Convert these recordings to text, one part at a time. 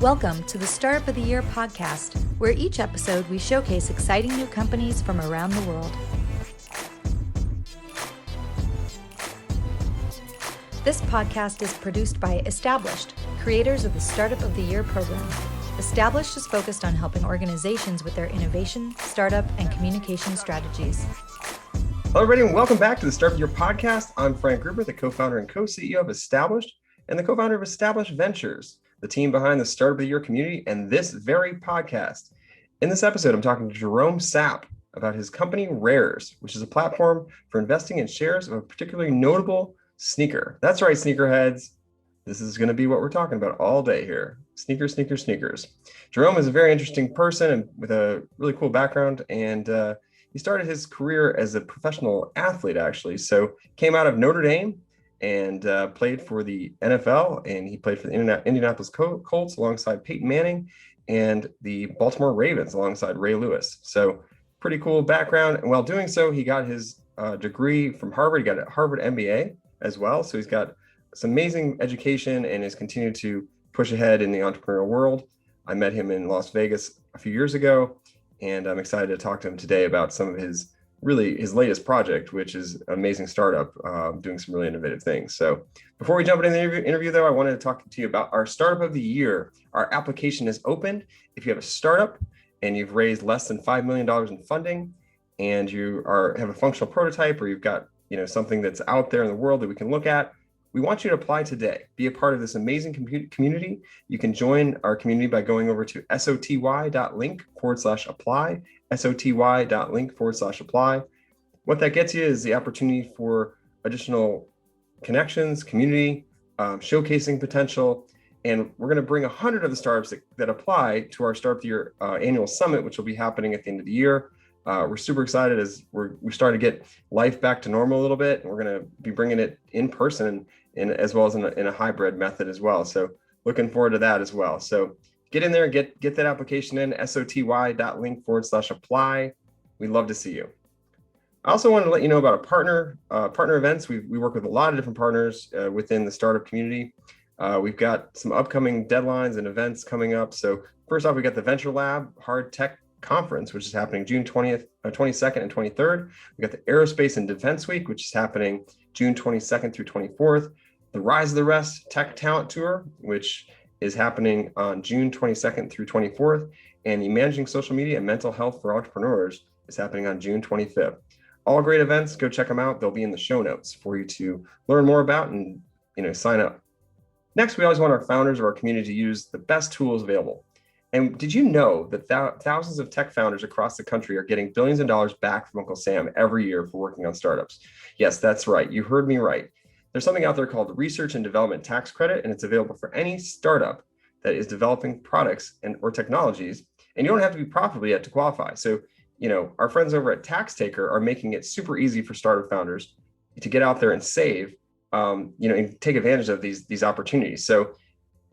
Welcome to the Startup of the Year podcast, where each episode we showcase exciting new companies from around the world. This podcast is produced by Established, creators of the Startup of the Year program. Established is focused on helping organizations with their innovation, startup, and communication strategies. Hello, everybody, and welcome back to the Startup of the Year podcast. I'm Frank Gruber, the co-founder and co-CEO of Established and the co-founder of Established Ventures, the team behind the Startup of the Year community and this very podcast. In this episode, I'm talking to Gerome Sapp about his company RARES, which is a platform for investing in shares of a particularly notable sneaker. That's right, sneakerheads. This is going to be what we're talking about all day here. Sneakers, sneakers, sneakers. Gerome is a very interesting person and with a really cool background, and he started his career as a professional athlete, actually. So came out of Notre Dame and played for the NFL, and he played for the Indianapolis Colts alongside Payton Manning and the Baltimore Ravens alongside Ray Lewis. So pretty cool background. And while doing so, he got his degree from Harvard. He got a Harvard MBA as well. So he's got some amazing education and has continued to push ahead in the entrepreneurial world. I met him in Las Vegas a few years ago, and I'm excited to talk to him today about some of his latest project, which is an amazing startup doing some really innovative things. So before we jump into the interview though, I wanted to talk to you about our Startup of the Year. Our application is open. If you have a startup and you've raised less than $5 million in funding and you have a functional prototype, or you've got something that's out there in the world that we can look at, we want you to apply today. Be a part of this amazing community. You can join our community by going over to soty.link/apply, soty.link/apply. What that gets you is the opportunity for additional connections, community, showcasing potential. And we're going to bring 100 of the startups that apply to our Startup of the Year annual summit, which will be happening at the end of the year. We're super excited as we're starting to get life back to normal a little bit, and we're going to be bringing it in person and as well as in a hybrid method as well. So looking forward to that as well. So get in there and get that application in, soty.link/apply. We'd love to see you. I also wanted to let you know about partner events. We work with a lot of different partners within the startup community. We've got some upcoming deadlines and events coming up. So first off, we got the Venture Lab Hard Tech Conference, which is happening June 20th, 22nd, and 23rd. We got the Aerospace and Defense Week, which is happening June 22nd through 24th. The Rise of the Rest Tech Talent Tour, which is happening on June 22nd through 24th. And the Managing Social Media and Mental Health for Entrepreneurs is happening on June 25th. All great events. Go check them out. They'll be in the show notes for you to learn more about and sign up. Next, we always want our founders of our community to use the best tools available. And did you know that thousands of tech founders across the country are getting billions of dollars back from Uncle Sam every year for working on startups? Yes, that's right. You heard me right. There's something out there called Research and Development Tax Credit, and it's available for any startup that is developing products or technologies. And you don't have to be profitable yet to qualify. So, our friends over at TaxTaker are making it super easy for startup founders to get out there and save, and take advantage of these opportunities. So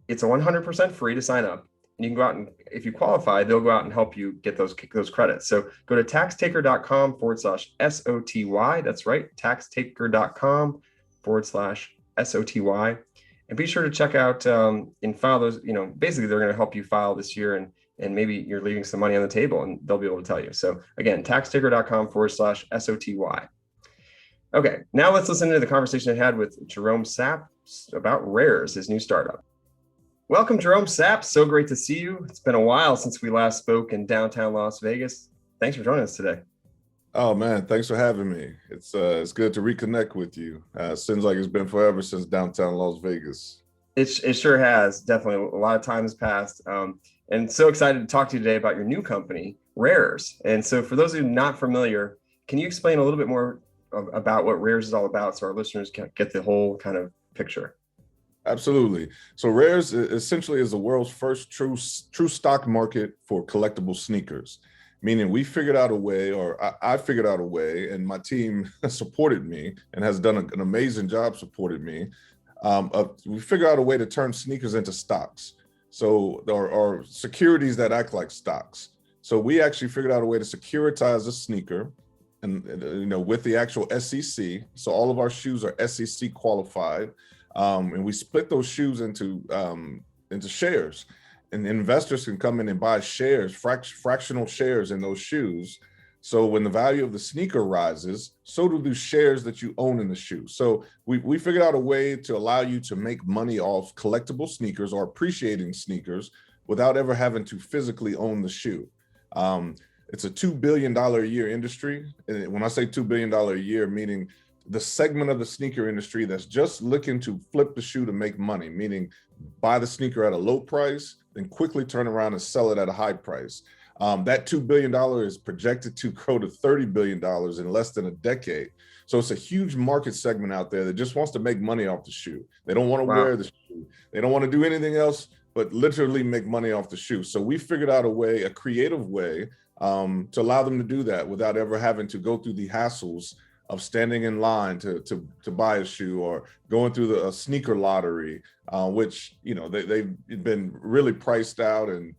it's 100% free to sign up. And you can go out and if you qualify, they'll go out and help you get those credits. So go to taxtaker.com/SOTY. That's right, taxtaker.com/SOTY. And be sure to check out and file those. Basically, they're going to help you file this year, and maybe you're leaving some money on the table, and they'll be able to tell you. So again, taxtaker.com/SOTY. Okay, now let's listen to the conversation I had with Gerome Sapp about RARES, his new startup. Welcome, Gerome Sapp. So great to see you. It's been a while since we last spoke in downtown Las Vegas. Thanks for joining us today. Oh man, thanks for having me. It's good to reconnect with you. Seems like it's been forever since downtown Las Vegas. It sure has. Definitely a lot of time has passed. And so excited to talk to you today about your new company, RARES. And so for those of you not familiar, can you explain a little bit more about what RARES is all about so our listeners can get the whole kind of picture? Absolutely. So RARES essentially is the world's first true stock market for collectible sneakers, meaning we figured out a way, or I figured out a way, and my team supported me and has done an amazing job supporting me. We figured out a way to turn sneakers into stocks. So or securities that act like stocks. So we actually figured out a way to securitize a sneaker and with the actual SEC. So all of our shoes are SEC qualified. And we split those shoes into shares. and investors can come in and buy shares, fractional shares in those shoes. So when the value of the sneaker rises, so do the shares that you own in the shoe. So we figured out a way to allow you to make money off collectible sneakers or appreciating sneakers without ever having to physically own the shoe. It's a $2 billion a year industry. And when I say $2 billion a year, meaning the segment of the sneaker industry that's just looking to flip the shoe to make money, meaning buy the sneaker at a low price, then quickly turn around and sell it at a high price. That $2 billion is projected to grow to $30 billion in less than a decade. So it's a huge market segment out there that just wants to make money off the shoe. They don't want to wear the shoe. They don't want to do anything else but literally make money off the shoe. So we figured out a creative way to allow them to do that without ever having to go through the hassles of standing in line to buy a shoe or going through a sneaker lottery, which, they've been really priced out and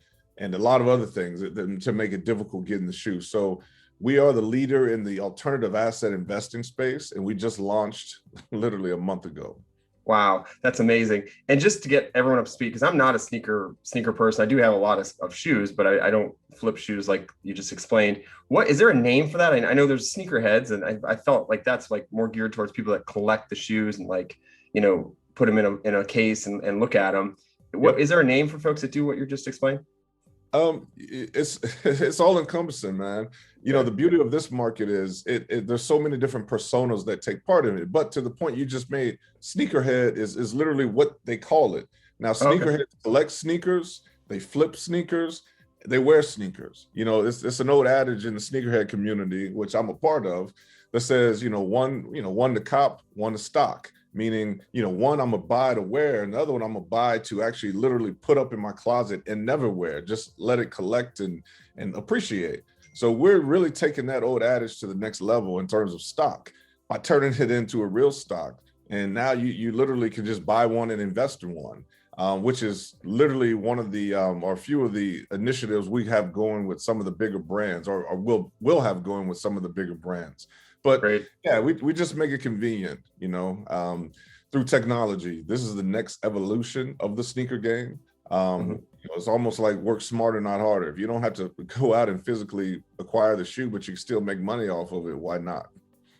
a lot of other things to make it difficult getting the shoe. So we are the leader in the alternative asset investing space, and we just launched literally a month ago. Wow, that's amazing. And just to get everyone up to speed, because I'm not a sneaker person. I do have a lot of shoes, but I don't flip shoes like you just explained. What is there a name for that? I know there's sneakerheads, and I felt like that's like more geared towards people that collect the shoes and put them in a case and look at them. Is there a name for folks that do what you just explained? It's all encompassing, man. The beauty of this market is there's so many different personas that take part in it. But to the point you just made, sneakerhead is literally what they call it. Now, sneakerheads collect sneakers, they flip sneakers, they wear sneakers. It's an old adage in the sneakerhead community, which I'm a part of, that says, one to cop, one to stock. Meaning, one I'm gonna buy to wear, and the other one I'm gonna buy to actually literally put up in my closet and never wear, just let it collect and appreciate. So we're really taking that old adage to the next level in terms of stock by turning it into a real stock. And now you literally can just buy one and invest in one, which is literally one of the or a few of the initiatives we have going with some of the bigger brands, or will have going with some of the bigger brands. But Great. Yeah, we just make it convenient, through technology. This is the next evolution of the sneaker game. It's almost like work smarter, not harder. If you don't have to go out and physically acquire the shoe, but you can still make money off of it, why not?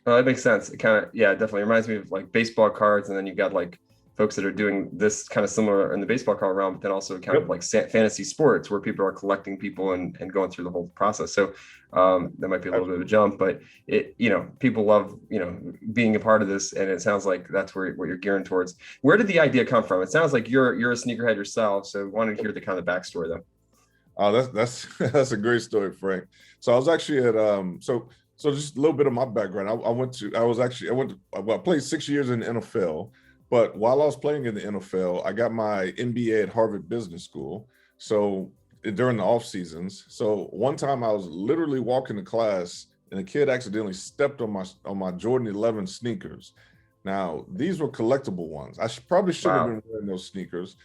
Oh, that makes sense. It definitely reminds me of like baseball cards, and then you've got like folks that are doing this kind of similar in the baseball card realm, but then also kind of like fantasy sports where people are collecting people and going through the whole process. So that might be a little bit of a jump, but people love, being a part of this, and it sounds like that's what you're gearing towards. Where did the idea come from? It sounds like you're a sneakerhead yourself. So I wanted to hear the kind of backstory though. Oh, that's a great story, Frank. So I was actually at, so just a little bit of my background. I played 6 years in the NFL. But while I was playing in the NFL, I got my MBA at Harvard Business School. So during the off seasons, so one time I was literally walking to class, and a kid accidentally stepped on my Jordan 11 sneakers. Now these were collectible ones. I probably should have been wearing those sneakers.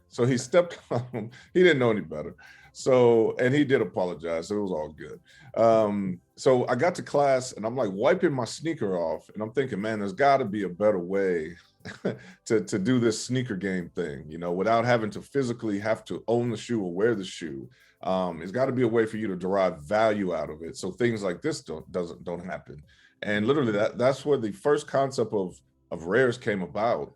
So he stepped on them. He didn't know any better. So, and he did apologize. So it was all good. So I got to class, and I'm like wiping my sneaker off, and I'm thinking, man, there's got to be a better way to do this sneaker game thing, without having to physically have to own the shoe or wear the shoe. It's got to be a way for you to derive value out of it, so things like this don't happen. And literally, that's where the first concept of RARES came about,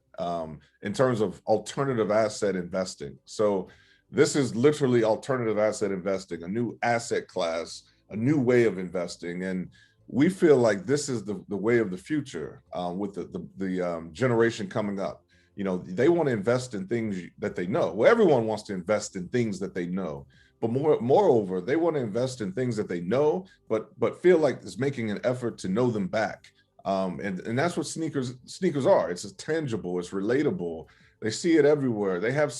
in terms of alternative asset investing. So this is literally alternative asset investing, a new asset class, a new way of investing. And we feel like this is the way of the future, with the generation coming up. They want to invest in things that they know. Well, everyone wants to invest in things that they know. But moreover, they want to invest in things that they know, but feel like it's making an effort to know them back. And that's what sneakers are. It's tangible, it's relatable. They see it everywhere. They have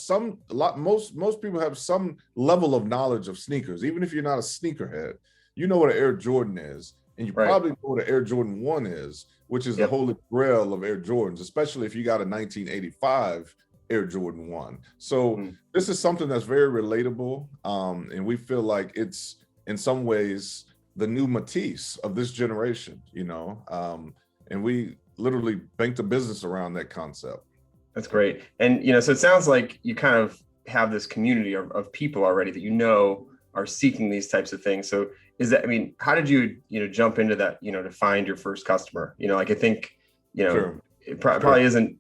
most people have some level of knowledge of sneakers. Even if you're not a sneakerhead, you know what an Air Jordan is, and you probably know what an Air Jordan 1 is, which is the holy grail of Air Jordans, especially if you got a 1985 Air Jordan 1. So this is something that's very relatable, and we feel like it's in some ways the new Matisse of this generation, and we literally banked a business around that concept. That's great. And, so it sounds like you kind of have this community of people already that, you know, are seeking these types of things. So is that, I mean, how did you, you know, jump into that, you know, to find your first customer? You know, like, I think, you know, Sure. it probably isn't,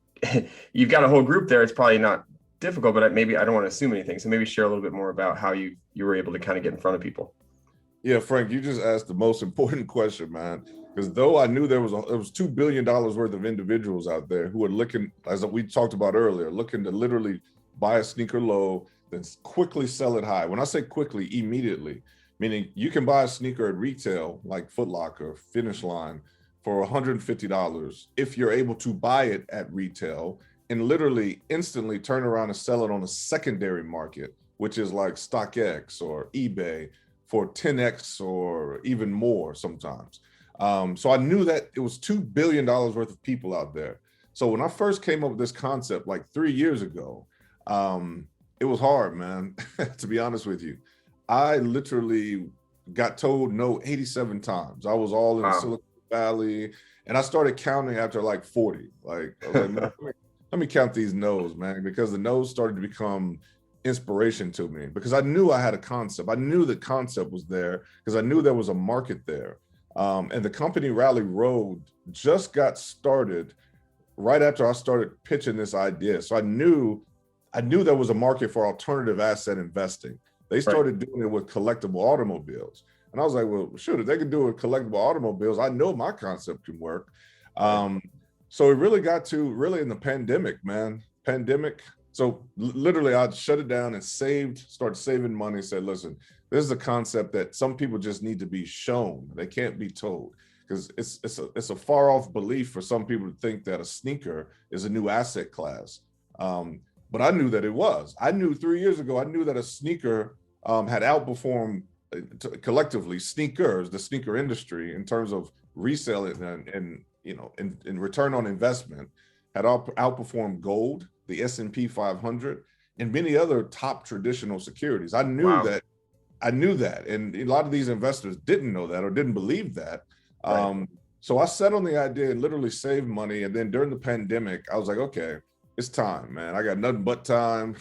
you've got a whole group there. It's probably not difficult, but maybe I don't want to assume anything. So maybe share a little bit more about how you were able to kind of get in front of people. Yeah, Frank, you just asked the most important question, man. Because though I knew there was $2 billion worth of individuals out there who are looking, as we talked about earlier, looking to literally buy a sneaker low, then quickly sell it high. When I say quickly, immediately, meaning you can buy a sneaker at retail like Foot Locker, Finish Line, for $150 if you're able to buy it at retail and literally instantly turn around and sell it on a secondary market, which is like StockX or eBay, for 10x or even more sometimes. So I knew that it was $2 billion worth of people out there. So when I first came up with this concept like 3 years ago, it was hard, man, to be honest with you. I literally got told no 87 times. I was all in Silicon Valley, and I started counting after like 40. Like, I was like, let me count these no's, man, because the no's started to become inspiration to me, because I knew I had a concept. I knew the concept was there because I knew there was a market there. And the company Rally Road just got started right after I started pitching this idea. So I knew there was a market for alternative asset investing. They started doing it with collectible automobiles. And I was like, well, shoot, if they could do it with collectible automobiles, I know my concept can work. So it really got to in the pandemic, man. So literally I shut it down and started saving money, said, listen, this is a concept that some people just need to be shown. They can't be told, because it's a far off belief for some people to think that a sneaker is a new asset class. But I knew that it was. I knew 3 years ago, I knew that a sneaker had outperformed collectively sneakers, the sneaker industry, in terms of resale and you know, in return on investment, had outperformed gold, the S&P 500, and many other top traditional securities. I knew that. And a lot of these investors didn't know that or didn't believe that. So I set on the idea and literally saved money. And then during the pandemic, I was like, okay, it's time, man. I got nothing but time.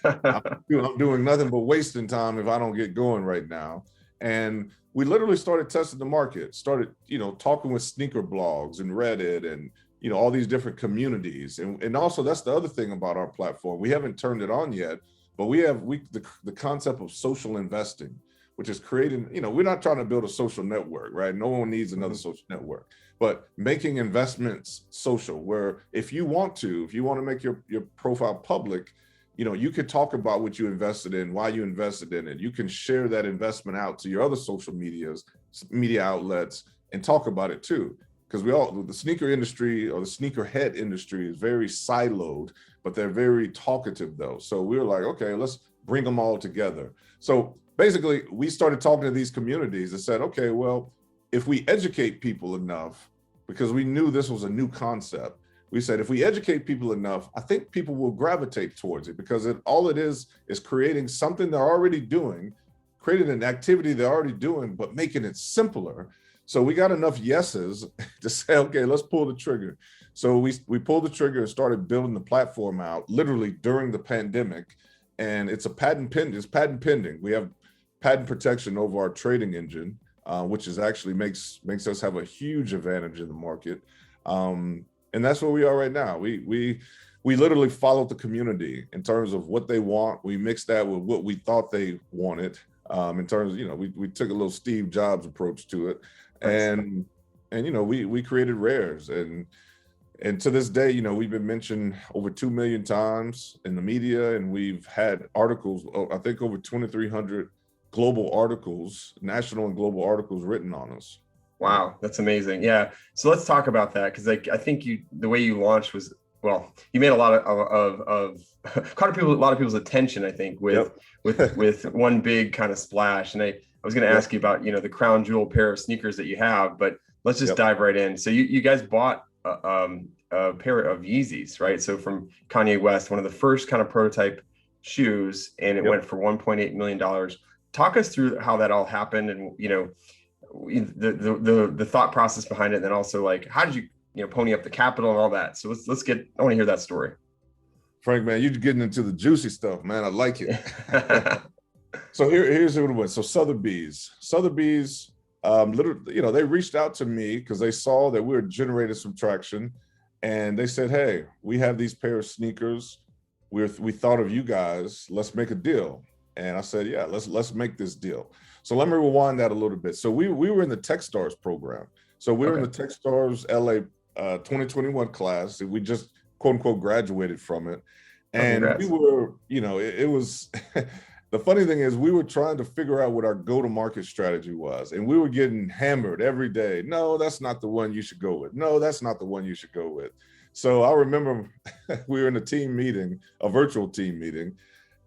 I'm doing nothing but wasting time if I don't get going right now. And we literally started testing the market, started, you know, talking with sneaker blogs and Reddit and, you know, all these different communities. And also that's the other thing about our platform. We haven't turned it on yet, but we have the concept of social investing, which is creating, you know, we're not trying to build a social network, right? No one needs another social network, but making investments social, where if you want to make your profile public, you know, you could talk about what you invested in, why you invested in it. You can share that investment out to your other social media outlets and talk about it too. Because the sneaker industry or the sneakerhead industry is very siloed, but they're very talkative though. So we were like, okay, let's bring them all together. So basically we started talking to these communities and said, okay, well, if we educate people enough, because we knew this was a new concept, we said, if we educate people enough, I think people will gravitate towards it, because all it is creating something they're already doing, creating an activity they're already doing, but making it simpler. So we got enough yeses to say, okay, let's pull the trigger. So we pulled the trigger and started building the platform out literally during the pandemic. And it's patent pending. We have patent protection over our trading engine, which is actually makes us have a huge advantage in the market. And that's where we are right now. We literally followed the community in terms of what they want. We mixed that with what we thought they wanted. In terms of, you know, we took a little Steve Jobs approach to it. And you know, we created RARES, and to this day, you know, we've been mentioned over 2 million times in the media, and we've had articles, I think over 2,300 global articles, national and global articles written on us. Wow, that's amazing. Yeah. So let's talk about that, because I think the way you launched was, well, you made a lot of caught a lot of people's attention, I think, with one big kind of splash. And I was going to ask you about, you know, the crown jewel pair of sneakers that you have, but let's just dive right in. So you guys bought a pair of Yeezys, right? So from Kanye West, one of the first kind of prototype shoes, and it went for $1.8 million. Talk us through how that all happened, and, you know, the thought process behind it, and then also, like, how did you pony up the capital and all that? So I want to hear that story. Frank, man, you're getting into the juicy stuff, man. I like it. So here's what it was. So Sotheby's, literally, they reached out to me because they saw that we were generating some traction, and they said, "Hey, we have these pair of sneakers. We thought of you guys. Let's make a deal." And I said, "Yeah, let's make this deal." So let me rewind that a little bit. So we were in the TechStars program. So we were in the TechStars LA 2021 class, and we just quote unquote graduated from it. And we were, it was the funny thing is we were trying to figure out what our go-to-market strategy was, and we were getting hammered every day. No, that's not the one you should go with. No, that's not the one you should go with. So I remember we were in a team meeting, a virtual team meeting,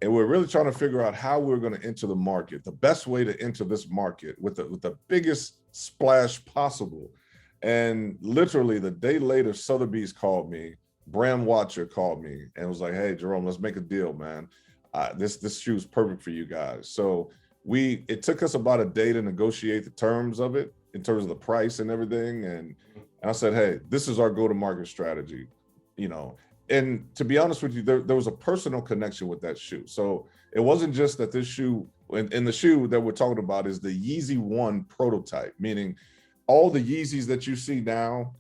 and we're really trying to figure out how we're going to enter the market, the best way to enter this market with the biggest splash possible. And literally the day later, Sotheby's called me, Bram Watcher called me and was like, "Hey, Gerome, let's make a deal, man. This shoe is perfect for you guys." So it took us about a day to negotiate the terms of it in terms of the price and everything. And I said, "Hey, this is our go-to-market strategy," And to be honest with you, there was a personal connection with that shoe. So it wasn't just that this shoe, and the shoe that we're talking about is the Yeezy One Prototype, meaning all the Yeezys that you see now,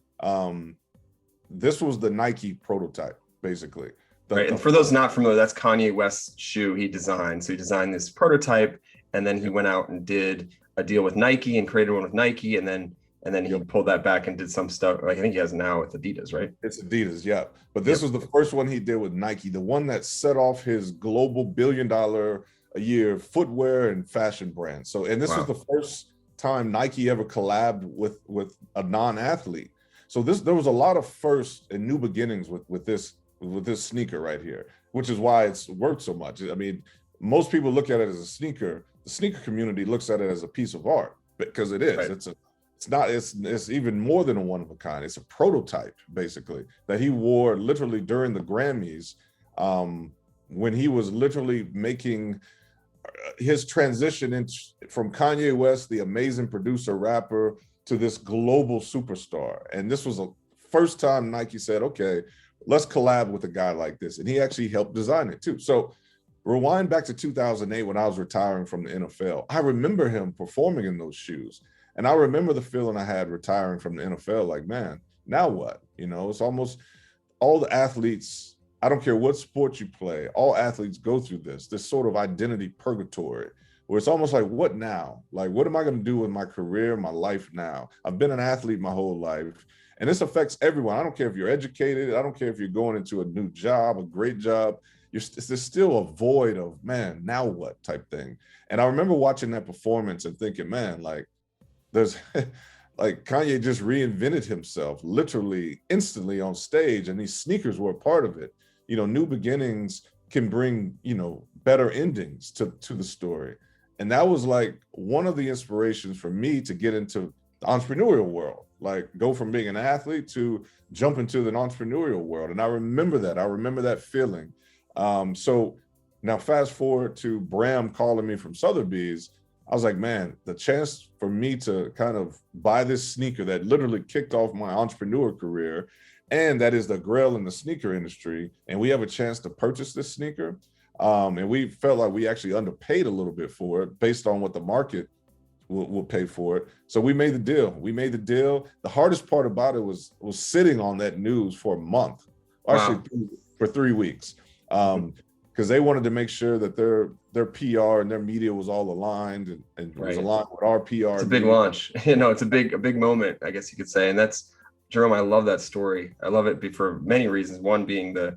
this was the Nike prototype, basically. Right, and for those not familiar, that's Kanye West's shoe he designed. So he designed this prototype, and then he went out and did a deal with Nike and created one with Nike, and then he pulled that back and did some stuff. Like I think he has now with Adidas, right? It's Adidas, yeah. But this was the first one he did with Nike, the one that set off his global $1 billion a year footwear and fashion brand. So, and this was the first time Nike ever collabed with a non-athlete. So there was a lot of firsts and new beginnings with this sneaker right here, which is why it's worked so much. I mean, most people look at it as a sneaker. The sneaker community looks at it as a piece of art because it is. Right. It's even more than a one of a kind. It's a prototype, basically, that he wore literally during the Grammys, when he was literally making his transition from Kanye West, the amazing producer rapper, to this global superstar. And this was the first time Nike said, "Okay, let's collab with a guy like this." And he actually helped design it too. So rewind back to 2008 when I was retiring from the NFL. I remember him performing in those shoes. And I remember the feeling I had retiring from the NFL, like, man, now what? It's almost all the athletes, I don't care what sport you play, all athletes go through this sort of identity purgatory, where it's almost like, what now? Like, what am I going to do with my career, my life now? I've been an athlete my whole life, and this affects everyone. I don't care if you're educated. I don't care if you're going into a new job, a great job. There's still a void of, man, now what type thing. And I remember watching that performance and thinking, man, like, there's like Kanye just reinvented himself literally instantly on stage, and these sneakers were a part of it. New beginnings can bring, better endings to the story. And that was like one of the inspirations for me to get into the entrepreneurial world, like go from being an athlete to jump into the entrepreneurial world. And I remember that feeling. So now fast forward to Bram calling me from Sotheby's. I was like, man, the chance for me to kind of buy this sneaker that literally kicked off my entrepreneur career, and that is the grail in the sneaker industry, and we have a chance to purchase this sneaker. And we felt like we actually underpaid a little bit for it based on what the market will pay for it. So we made the deal. The hardest part about it was sitting on that news for a month, actually for 3 weeks. Because they wanted to make sure that their PR and their media was all aligned and was aligned with our PR. It's a big launch. It's a big moment, I guess you could say. And that's, Gerome, I love that story. I love it for many reasons. One being the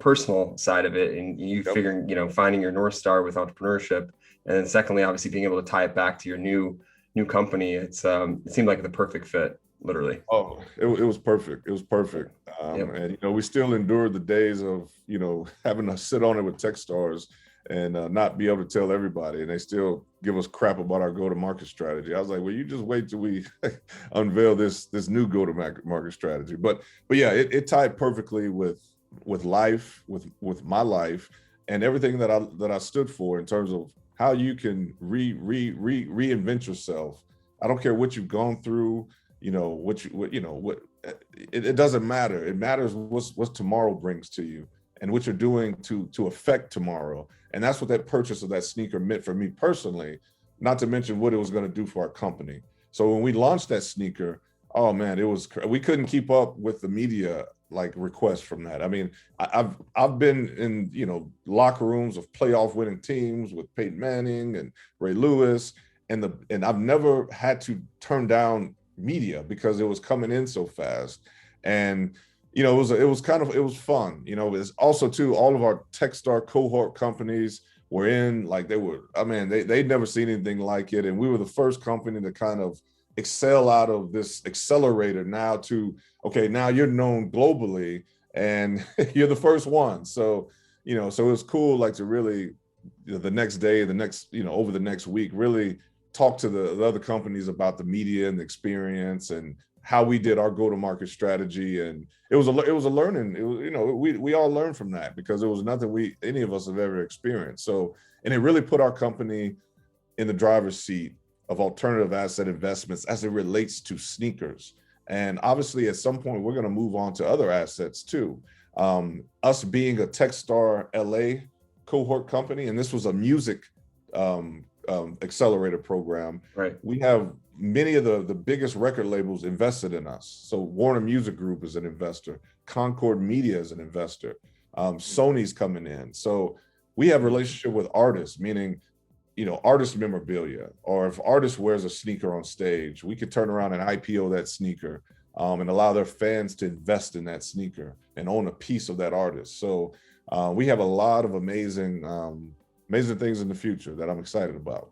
personal side of it, and you figuring, finding your North Star with entrepreneurship. And then secondly, obviously being able to tie it back to your new company. It seemed like the perfect fit, literally. Oh, it was perfect. It was perfect. And, we still endured the days of, having to sit on it with TechStars and not be able to tell everybody. And they still give us crap about our go-to-market strategy. I was like, well, you just wait till we unveil this new go-to-market strategy. But yeah, it tied perfectly with life, with my life, and everything that I stood for in terms of how you can reinvent yourself. I don't care what you've gone through, it doesn't matter. It matters what tomorrow brings to you. and what you're doing to affect tomorrow. And that's what that purchase of that sneaker meant for me personally, not to mention what it was going to do for our company. So when we launched that sneaker, oh man, we couldn't keep up with the media like requests from that. I mean, I've been in, locker rooms of playoff winning teams with Payton Manning and Ray Lewis, and I've never had to turn down media because it was coming in so fast. And it was fun. It's also too, all of our Techstar cohort companies were in, like they'd never seen anything like it. And we were the first company to kind of excel out of this accelerator now to, okay, now you're known globally and you're the first one. So, so it was cool, like to really, the next day, over the next week, really talk to the other companies about the media and the experience and how we did our go-to-market strategy. And it was a learning. It was, we all learned from that because it was nothing any of us have ever experienced. So, and it really put our company in the driver's seat of alternative asset investments as it relates to sneakers. And obviously at some point we're going to move on to other assets too. Us being a Techstar LA cohort company, and this was a music accelerator program. Right. We have many of the biggest record labels invested in us. So Warner Music Group is an investor. Concord Media is an investor. Sony's coming in. So we have a relationship with artists, meaning, artist memorabilia, or if artist wears a sneaker on stage, we could turn around and IPO that sneaker and allow their fans to invest in that sneaker and own a piece of that artist. So we have a lot of amazing things in the future that I'm excited about.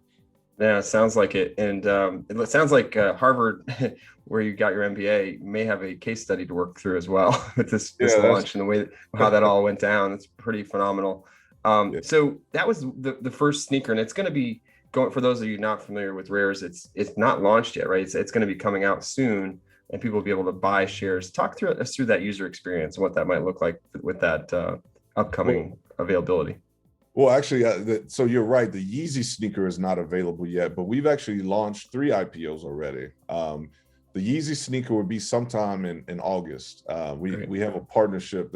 Yeah, it sounds like it. And it sounds like Harvard, where you got your MBA, may have a case study to work through as well with this launch and the way how that all went down. It's pretty phenomenal. So that was the first sneaker, and it's going to be going, for those of you not familiar with RARES, it's not launched yet, right? It's going to be coming out soon, and people will be able to buy shares. Talk through that user experience and what that might look like with that upcoming availability. Well, actually, so you're right. The Yeezy sneaker is not available yet, but we've actually launched 3 IPOs already. The Yeezy sneaker will be sometime in August. We have a partnership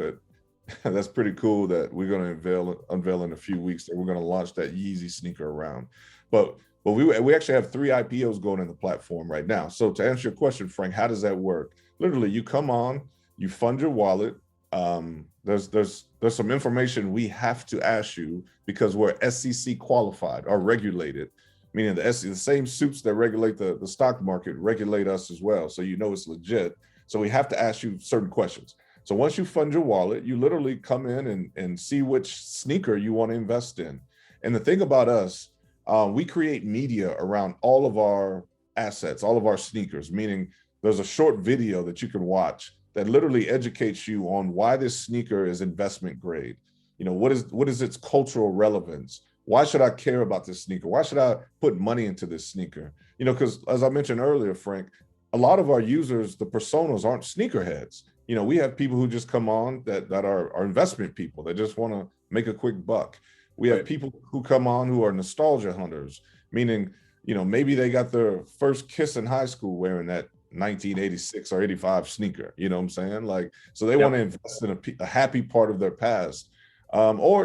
that's pretty cool that we're going to unveil in a few weeks, that we're going to launch that Yeezy sneaker around. But we actually have 3 IPOs going in the platform right now. So to answer your question, Frank, how does that work? Literally, you come on, you fund your wallet. There's some information we have to ask you because we're SEC qualified or regulated, meaning the same suits that regulate the stock market regulate us as well. So it's legit. So we have to ask you certain questions. So once you fund your wallet, you literally come in and see which sneaker you want to invest in. And the thing about us, we create media around all of our assets, all of our sneakers, meaning there's a short video that you can watch that literally educates you on why this sneaker is investment grade. What is its cultural relevance? Why should I care about this sneaker? Why should I put money into this sneaker? Because as I mentioned earlier, Frank, a lot of our users, the personas aren't sneakerheads. We have people who just come on that are investment people that just want to make a quick buck. We have people who come on who are nostalgia hunters, meaning, maybe they got their first kiss in high school wearing that 1986 or 85 sneaker, you know what I'm saying? Like, so they want to invest in a happy part of their past. Or,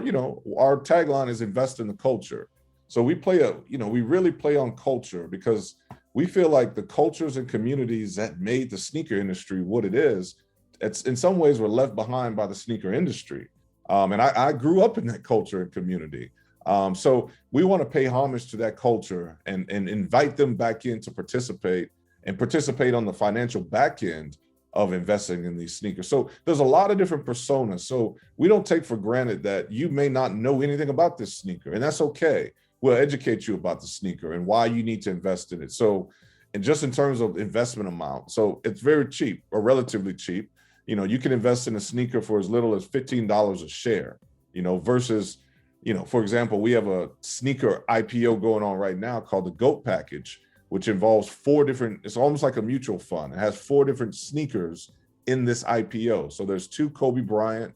our tagline is invest in the culture. So we really play on culture because we feel like the cultures and communities that made the sneaker industry what it is, it's in some ways were left behind by the sneaker industry. And I grew up in that culture and community. So we want to pay homage to that culture and invite them back in to participate on the financial back end of investing in these sneakers. So there's a lot of different personas. So we don't take for granted that you may not know anything about this sneaker, and that's okay. We'll educate you about the sneaker and why you need to invest in it. So, and just in terms of investment amount, so it's very cheap or relatively cheap. You can invest in a sneaker for as little as $15 a share, versus, for example, we have a sneaker IPO going on right now called the GOAT package, which involves 4 different, it's almost like a mutual fund. It has 4 different sneakers in this IPO. So there's 2 Kobe Bryant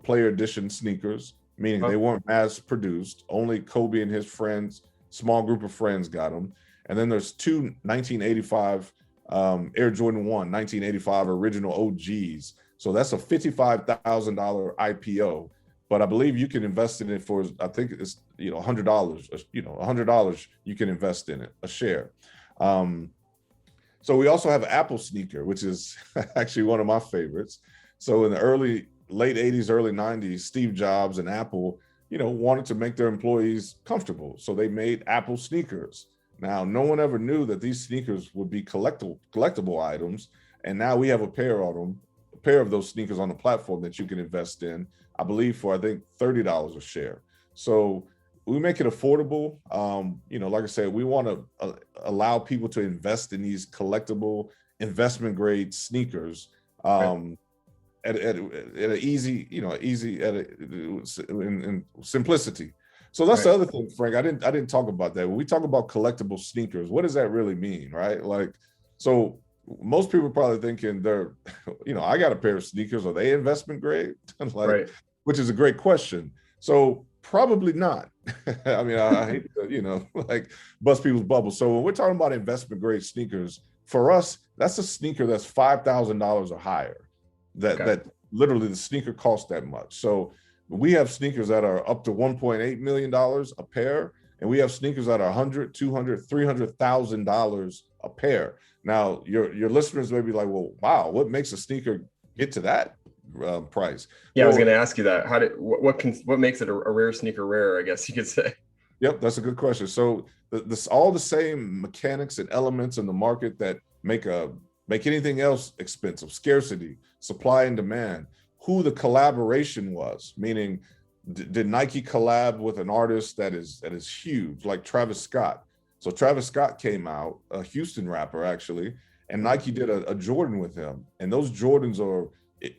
player edition sneakers, meaning they weren't mass produced. Only Kobe and his friends, small group of friends got them. And then there's 2 1985 Air Jordan 1, 1985 original OGs So that's a $55,000 IPO, but I believe you can invest in it for, I think it's, $100, $100 you can invest in it, a share. So we also have Apple sneaker, which is actually one of my favorites. So in the late 80s, early 90s, Steve Jobs and Apple, wanted to make their employees comfortable. So they made Apple sneakers. Now, no one ever knew that these sneakers would be collectible items. And now we have a pair of those sneakers on the platform that you can invest in, I believe for, I think, $30 a share. So we make it affordable. Like I said, we want to allow people to invest in these collectible investment grade sneakers at an easy, in simplicity. So that's the other thing, Frank. I didn't talk about that. When we talk about collectible sneakers, what does that really mean, right? Like, so most people are probably thinking they're, I got a pair of sneakers. Are they investment grade? Which is a great question. So probably not. I mean, I hate to, bust people's bubbles. So when we're talking about investment grade sneakers, for us, that's a sneaker that's $5,000 or higher. That literally the sneaker costs that much. So we have sneakers that are up to $1.8 million a pair, and we have sneakers that are $100,000, $200,000, $300,000 a pair. Now, your listeners may be like, well, wow, what makes a sneaker get to that price? Yeah, I was going to ask you that. What makes it a rare sneaker rare, I guess you could say? Yep, that's a good question. So all the same mechanics and elements in the market that make anything else expensive: scarcity, supply and demand, who the collaboration was, meaning did Nike collab with an artist that is huge, like Travis Scott? So Travis Scott came out, a Houston rapper actually, and Nike did a Jordan with him. And those Jordans are,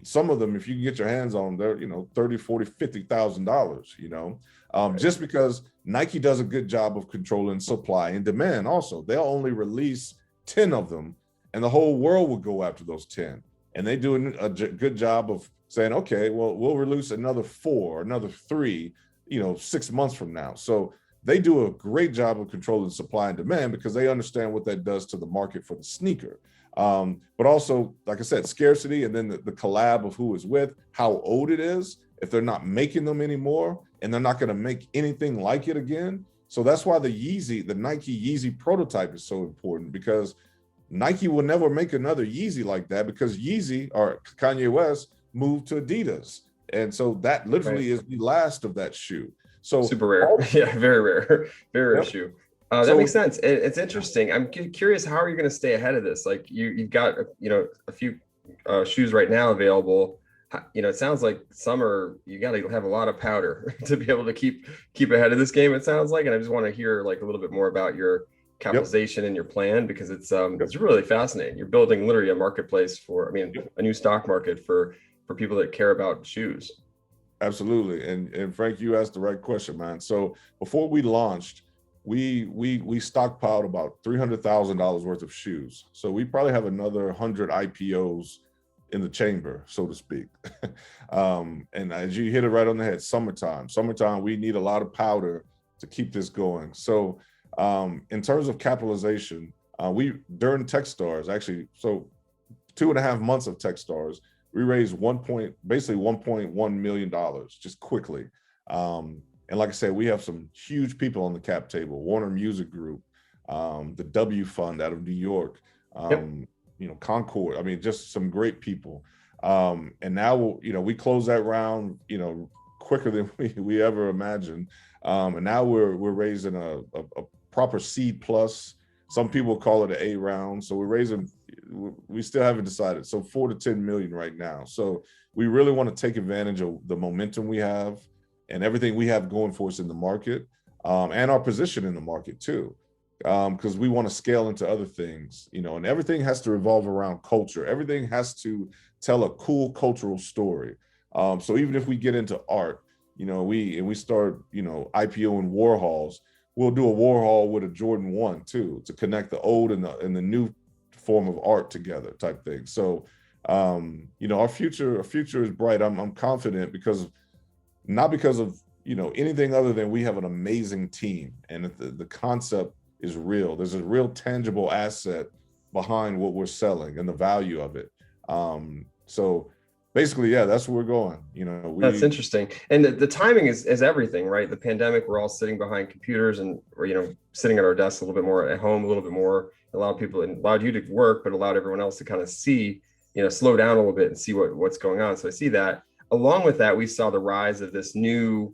some of them, if you can get your hands on them, they're, $30,000, $40,000, $50,000, just because Nike does a good job of controlling supply and demand. Also, they'll only release 10 of them, and the whole world will go after those 10. And they do a good job of saying, okay, well, we'll release another 4, another 3, 6 months from now. So they do a great job of controlling supply and demand because they understand what that does to the market for the sneaker. But also, like I said, scarcity, and then the collab of who is with, how old it is, if they're not making them anymore, and they're not going to make anything like it again. So that's why the Nike Yeezy Prototype is so important, because Nike will never make another Yeezy like that, because Yeezy, or Kanye West, moved to Adidas. And so that literally is the last of that shoe. So super rare. Yeah, very rare. Very rare shoe. That makes sense. It's interesting. I'm curious, how are you going to stay ahead of this? Like you've got, a few shoes right now available. It sounds like you got to have a lot of powder to be able to keep ahead of this game, it sounds like. And I just want to hear like a little bit more about your capitalization and your plan, because it's really fascinating. You're building literally a marketplace a new stock market for people that care about shoes. Absolutely. And Frank, you asked the right question, man. So before we launched, we stockpiled about $300,000 worth of shoes. So we probably have another 100 IPOs in the chamber, so to speak. And as you hit it right on the head, summertime, we need a lot of powder to keep this going. So in terms of capitalization, during Techstars, actually, so 2.5 months of Techstars, we raised basically $1.1 million just quickly. And like I said, we have some huge people on the cap table: Warner Music Group, the W Fund out of New York, Concord. I mean, just some great people. And now, we close that round, quicker than we ever imagined. And now we're raising a proper seed plus. Some people call it an A round. So we still haven't decided. So 4 to 10 million right now. So we really want to take advantage of the momentum we have and everything we have going for us in the market, and our position in the market too. Because we want to scale into other things, and everything has to revolve around culture. Everything has to tell a cool cultural story. So even if we get into art, we start, IPOing Warhols, we'll do a Warhol with a Jordan 1 too, to connect the old and the new form of art together, type thing. So, our future is bright. I'm confident not because of anything other than we have an amazing team, and the concept is real. There's a real tangible asset behind what we're selling and the value of it. So basically, yeah, that's where we're going. That's interesting. And the timing is everything, right? The pandemic, we're all sitting behind computers and, or, sitting at our desks a little bit more, at home a little bit more. Allowed people, and allowed you to work, but allowed everyone else to kind of see, slow down a little bit and see what's going on. So I see that. Along with that, we saw the rise of this new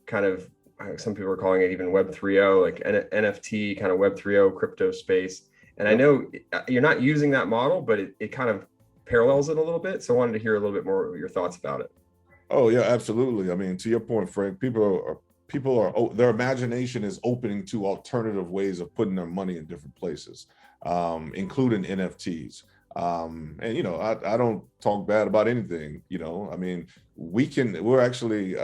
kind of, some people are calling it even Web 3.0, like NFT kind of Web 3.0 crypto space. And I know you're not using that model, but it kind of parallels it a little bit. So I wanted to hear a little bit more of your thoughts about it. Oh yeah, absolutely. I mean, to your point, Frank, people are their imagination is opening to alternative ways of putting their money in different places, including NFTs. And I don't talk bad about anything. I mean, we're actually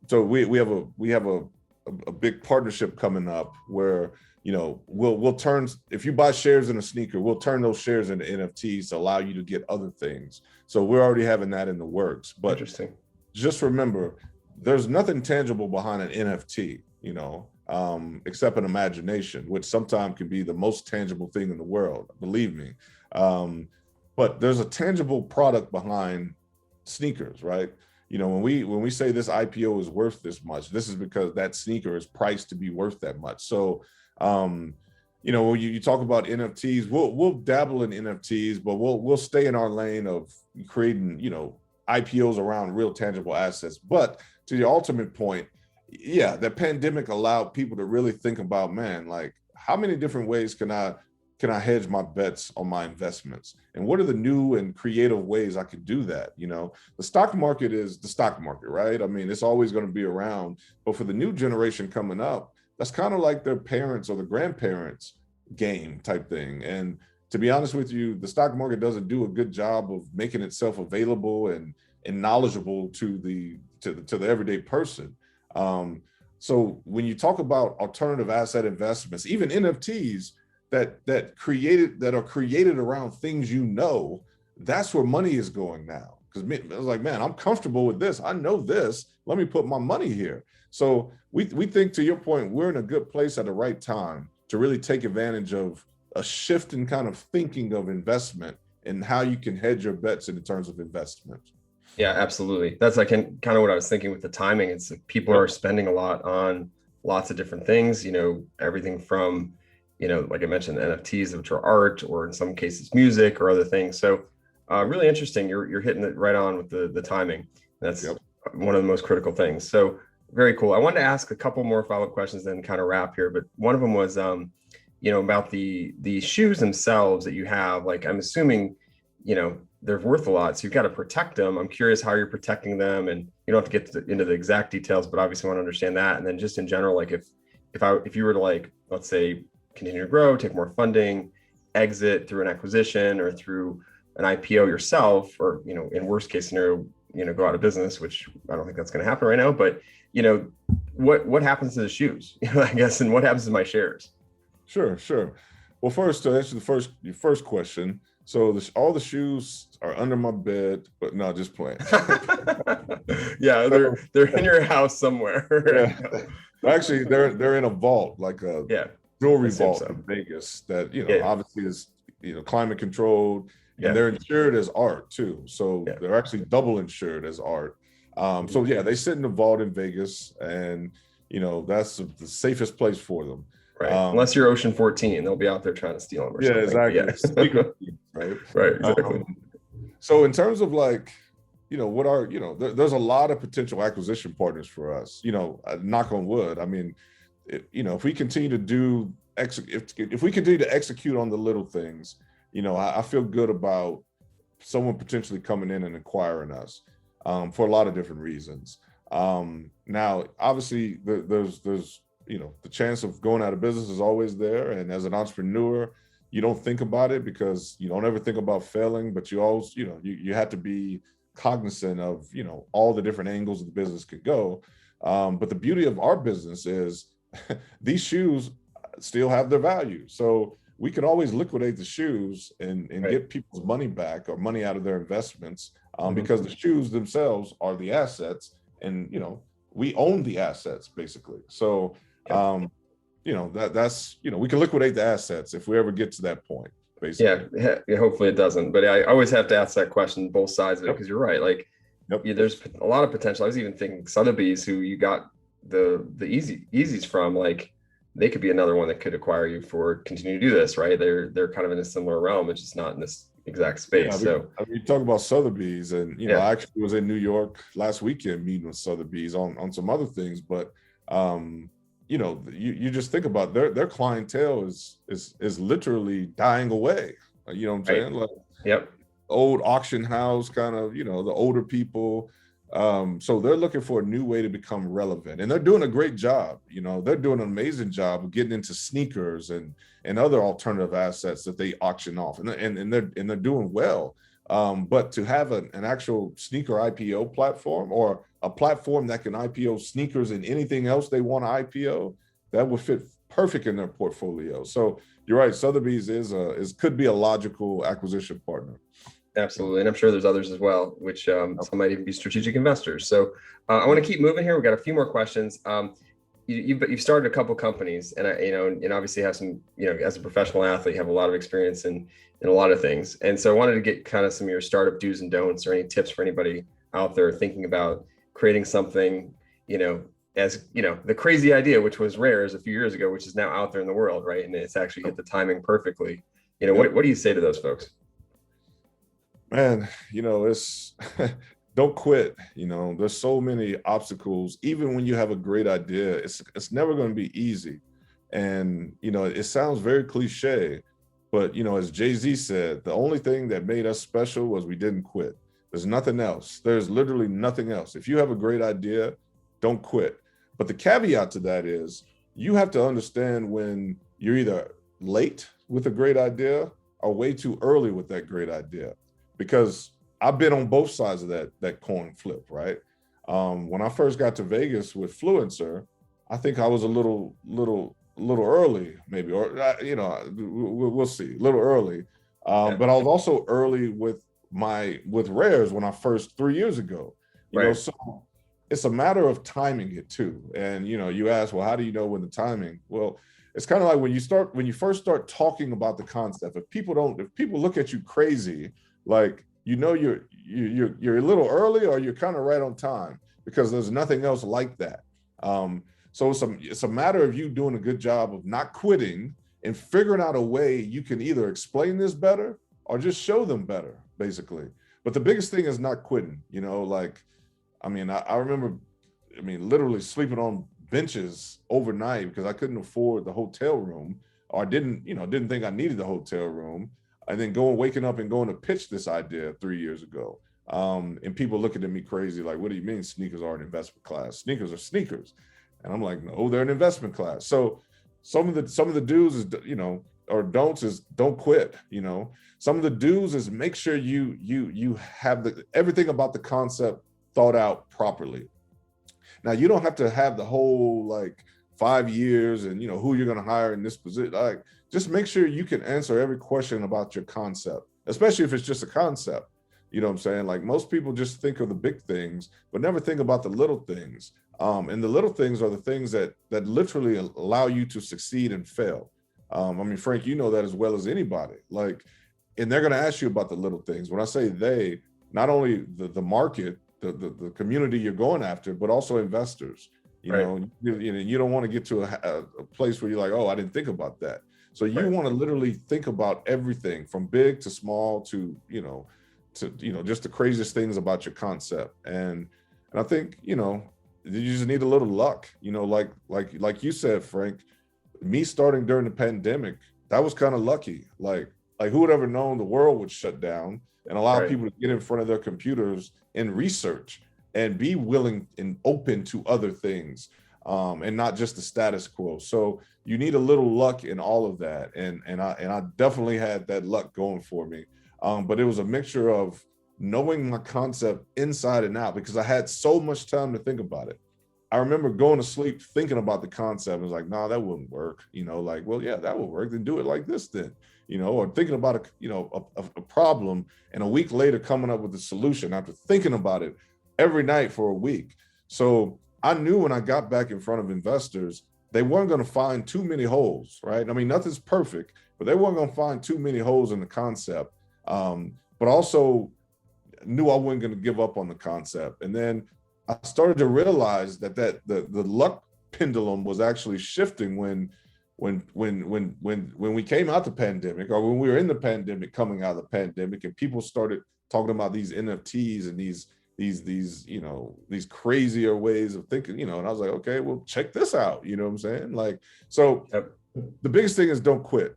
so we have a big partnership coming up where we'll turn, if you buy shares in a sneaker, we'll turn those shares into NFTs to allow you to get other things. So we're already having that in the works. But interesting. Just remember, there's nothing tangible behind an NFT, except an imagination, which sometimes can be the most tangible thing in the world, believe me. But there's a tangible product behind sneakers, right? When we say this IPO is worth this much, this is because that sneaker is priced to be worth that much. So when you talk about NFTs, we'll dabble in NFTs, but we'll stay in our lane of creating, IPOs around real tangible assets. But to the ultimate point, yeah, the pandemic allowed people to really think about, man, like, how many different ways can I hedge my bets on my investments? And what are the new and creative ways I could do that? The stock market is the stock market, right? I mean, it's always going to be around, but for the new generation coming up, that's kind of like their parents or the grandparents game type thing. And to be honest with you, the stock market doesn't do a good job of making itself available and knowledgeable to the everyday person. So when you talk about alternative asset investments, even NFTs that are created around things, that's where money is going now. Because I was like, man, I'm comfortable with this. I know this. Let me put my money here. So we think, to your point, we're in a good place at the right time to really take advantage of a shift in kind of thinking of investment and how you can hedge your bets in terms of investment. Yeah, absolutely. That's like kind of what I was thinking with the timing. It's like people are spending a lot on lots of different things, everything from, like I mentioned, NFTs, which are art, or in some cases music or other things. So really interesting. You're hitting it right on with the timing. That's one of the most critical things. So very cool. I wanted to ask a couple more follow-up questions, then kind of wrap here. But one of them was, about the shoes themselves that you have. Like, I'm assuming, they're worth a lot, so you've got to protect them. I'm curious how you're protecting them, and you don't have to get into the exact details, but obviously want to understand that. And then just in general, like if you were to, like, let's say, continue to grow, take more funding, exit through an acquisition or through an IPO yourself, or in worst case scenario, go out of business, which I don't think that's going to happen right now. But what happens to the shoes? I guess, and what happens to my shares? Sure. Well, first, to answer your first question, so all the shoes are under my bed, but no, just playing. Yeah, they're in your house somewhere. Yeah. Actually, they're in a vault, like a jewelry vault in Vegas that obviously is climate controlled, and they're insured as art too. So they're actually double insured as art. So they sit in the vault in Vegas, and that's the safest place for them. Right. Unless you're Ocean 14, they'll be out there trying to steal them or something. Exactly. Yeah. Right, exactly. So in terms of, like, there's a lot of potential acquisition partners for us, knock on wood. I mean, if we continue to if we continue to execute on the little things, I feel good about someone potentially coming in and acquiring us for a lot of different reasons. Now, obviously, there's the chance of going out of business is always there. And as an entrepreneur, you don't think about it because you don't ever think about failing, but you always, you have to be cognizant of, all the different angles of the business could go. But the beauty of our business is these shoes still have their value. So we can always liquidate the shoes and get people's money back or money out of their investments because the shoes themselves are the assets, and, we own the assets basically. So, that's we can liquidate the assets if we ever get to that point. basically. Yeah, hopefully it doesn't. But I always have to ask that question, both sides of it, because you're right. Like, there's a lot of potential. I was even thinking Sotheby's, who you got the Yeezys from, like they could be another one that could acquire you for continue to do this, right? They're kind of in a similar realm. It's just not in this exact space. So you talk about Sotheby's, and I actually was in New York last weekend meeting with Sotheby's on some other things, but you just think about their clientele is literally dying away. You know what I'm saying? Like, old auction house kind of, the older people. So they're looking for a new way to become relevant, and they're doing a great job. They're doing an amazing job of getting into sneakers and other alternative assets that they auction off, and they're doing well. But to have an actual sneaker IPO platform, or a platform that can IPO sneakers and anything else they want to IPO, that would fit perfect in their portfolio. So you're right, Sotheby's could be a logical acquisition partner. Absolutely. And I'm sure there's others as well, which some might even be strategic investors. So I want to keep moving here. We've got a few more questions. You've started a couple companies, and and obviously have some, as a professional athlete, you have a lot of experience in a lot of things. And so I wanted to get kind of some of your startup do's and don'ts, or any tips for anybody out there thinking about creating something, as the crazy idea, which was RARES a few years ago, which is now out there in the world, right? And it's actually hit the timing perfectly. What do you say to those folks? Man, it's don't quit. There's so many obstacles. Even when you have a great idea, it's never going to be easy. And, it sounds very cliche, but, as Jay-Z said, the only thing that made us special was we didn't quit. There's nothing else. There's literally nothing else. If you have a great idea, don't quit. But the caveat to that is you have to understand when you're either late with a great idea or way too early with that great idea. Because I've been on both sides of that coin flip, right? When I first got to Vegas with Fluencer, I think I was a little early, maybe, or we'll see, a little early. But I was also early with RARES when I first 3 years ago. So it's a matter of timing it too. And you ask, well, how do you know when the timing? Well, it's kind of like when you first start talking about the concept. If people look at you crazy, like, you're a little early, or you're kind of right on time, because there's nothing else like that. So it's a matter of you doing a good job of not quitting and figuring out a way you can either explain this better or just show them better, basically. But the biggest thing is not quitting. I remember, literally sleeping on benches overnight because I couldn't afford the hotel room, or didn't think I needed the hotel room. And then waking up and going to pitch this idea 3 years ago. And people looking at me crazy, like, what do you mean sneakers aren't investment class? Sneakers are sneakers. And I'm like, no, they're an investment class. So some of the do's is, or don'ts is don't quit. Some of the do's is make sure you have everything about the concept thought out properly. Now, you don't have to have the whole 5 years and who you're going to hire in this position. Just make sure you can answer every question about your concept, especially if it's just a concept. You know what I'm saying? Like, most people just think of the big things, but never think about the little things. And the little things are the things that literally allow you to succeed and fail. Frank, you know that as well as anybody. And they're going to ask you about the little things. When I say they, not only the market, the community you're going after, but also investors. You don't want to get to a place where you're like, oh, I didn't think about that. So you want to literally think about everything from big to small to just the craziest things about your concept. And I think, you just need a little luck, like you said, Frank, me starting during the pandemic, that was kind of lucky. Like who would ever known the world would shut down and allow people to get in front of their computers and research and be willing and open to other things, and not just the status quo. So you need a little luck in all of that. And I definitely had that luck going for me. But it was a mixture of knowing my concept inside and out, because I had so much time to think about it. I remember going to sleep thinking about the concept. I was like, nah, that wouldn't work. Well, yeah, that will work. Then do it like this then, or thinking about a problem, and a week later coming up with a solution after thinking about it every night for a week. So I knew when I got back in front of investors, they weren't going to find too many holes, right? Nothing's perfect. but they weren't going to find too many holes in the concept. But also knew I wasn't going to give up on the concept. And then I started to realize that the luck pendulum was actually shifting when we came out the pandemic, or when we were in the pandemic, coming out of the pandemic, and people started talking about these NFTs and these crazier ways of thinking, and I was like, okay, well, check this out. You know what I'm saying? Like, so the biggest thing is don't quit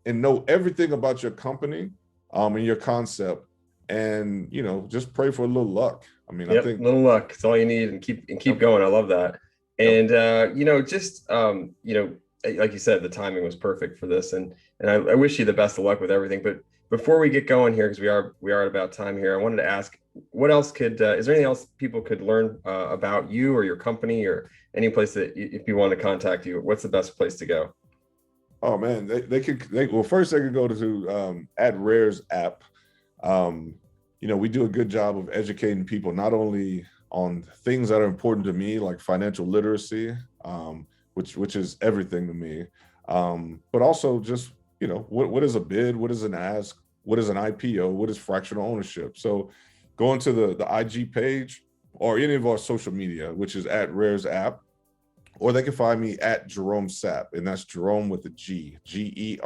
and know everything about your company and your concept, and just pray for a little luck. I mean, I think a little luck, it's all you need, and keep going. I love that. And like you said, the timing was perfect for this, and I wish you the best of luck with everything. But before we get going here, because we are at about time here, I wanted to ask, what else is there anything else people could learn about you or your company, or any place that if you want to contact you, what's the best place to go? Oh man, first they could go to at RARES app. We do a good job of educating people, not only on things that are important to me, like financial literacy, which is everything to me, but also just, what is a bid, what is an ask, what is an IPO, what is fractional ownership. So go into the IG page or any of our social media, which is at RARES app, or they can find me at Gerome Sapp, and that's Jerome with a G, Gerome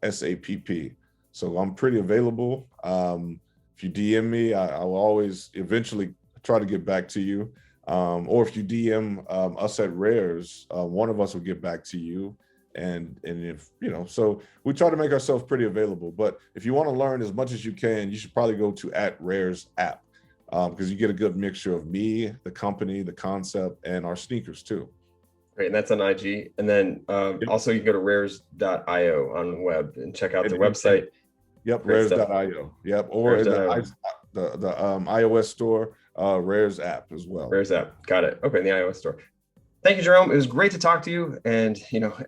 Sapp. So I'm pretty available. If you DM me, I will always eventually try to get back to you. Or if you DM us at RARES, one of us will get back to you. And if, so we try to make ourselves pretty available. But if you want to learn as much as you can, you should probably go to at RARES app, because you get a good mixture of me, the company, the concept, and our sneakers too. Great, and that's on IG. And then also you can go to rares.io on the web and check out their website. Yep, rares.io. Yep, or in the iOS store, RARES app as well. RARES app, got it. Okay, in the iOS store. Thank you, Jerome. It was great to talk to you. And,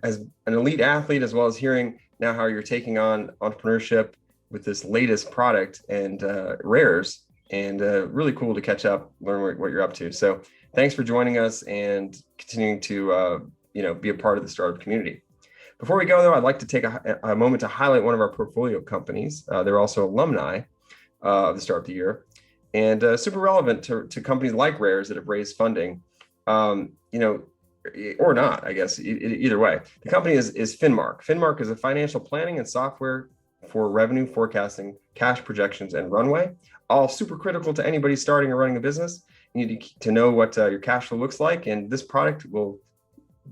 as an elite athlete, as well as hearing now how you're taking on entrepreneurship with this latest product and RARES, and really cool to catch up, learn what you're up to. So thanks for joining us and continuing to, be a part of the startup community. Before we go, though, I'd like to take a moment to highlight one of our portfolio companies. They're also alumni of the Startup of the Year, and super relevant to companies like RARES that have raised funding, or not, I guess, either way. The company is Finmark. Finmark is a financial planning and software for revenue forecasting, cash projections, and runway, all super critical to anybody starting or running a business. You need to know what your cash flow looks like, and this product will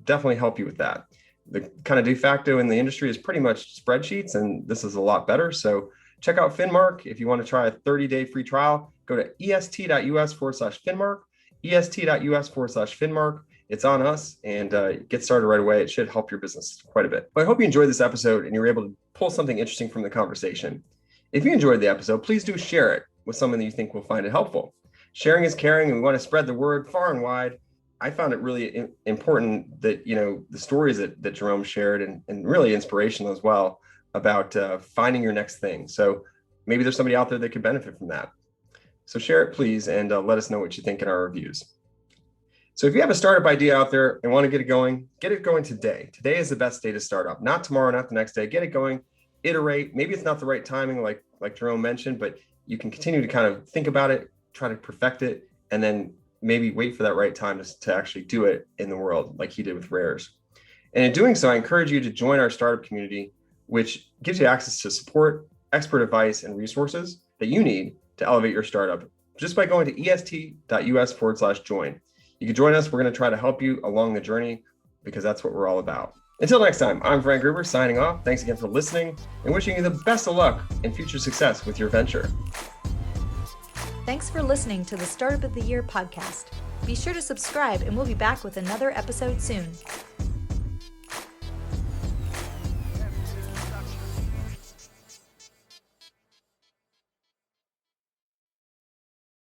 definitely help you with that. The kind of de facto in the industry is pretty much spreadsheets, and this is a lot better. So check out Finmark. If you want to try a 30-day free trial, go to est.us/Finmark, est.us/Finmark. It's on us, and get started right away. It should help your business quite a bit. But I hope you enjoyed this episode and you were able to pull something interesting from the conversation. If you enjoyed the episode, please do share it with someone that you think will find it helpful. Sharing is caring, and we want to spread the word far and wide. I found it really important that, the stories that Jerome shared, and really inspirational as well, about finding your next thing. So maybe there's somebody out there that could benefit from that. So share it, please, and let us know what you think in our reviews. So if you have a startup idea out there and want to get it going today. Today is the best day to start up, not tomorrow, not the next day. Get it going, iterate. Maybe it's not the right timing, like Jerome mentioned, but you can continue to kind of think about it, try to perfect it, and then maybe wait for that right time to actually do it in the world, like he did with RARES. And in doing so, I encourage you to join our startup community, which gives you access to support, expert advice, and resources that you need to elevate your startup just by going to est.us/join. You can join us. We're going to try to help you along the journey, because that's what we're all about. Until next time, I'm Frank Gruber signing off. Thanks again for listening, and wishing you the best of luck and future success with your venture. Thanks for listening to the Startup of the Year podcast. Be sure to subscribe, and we'll be back with another episode soon.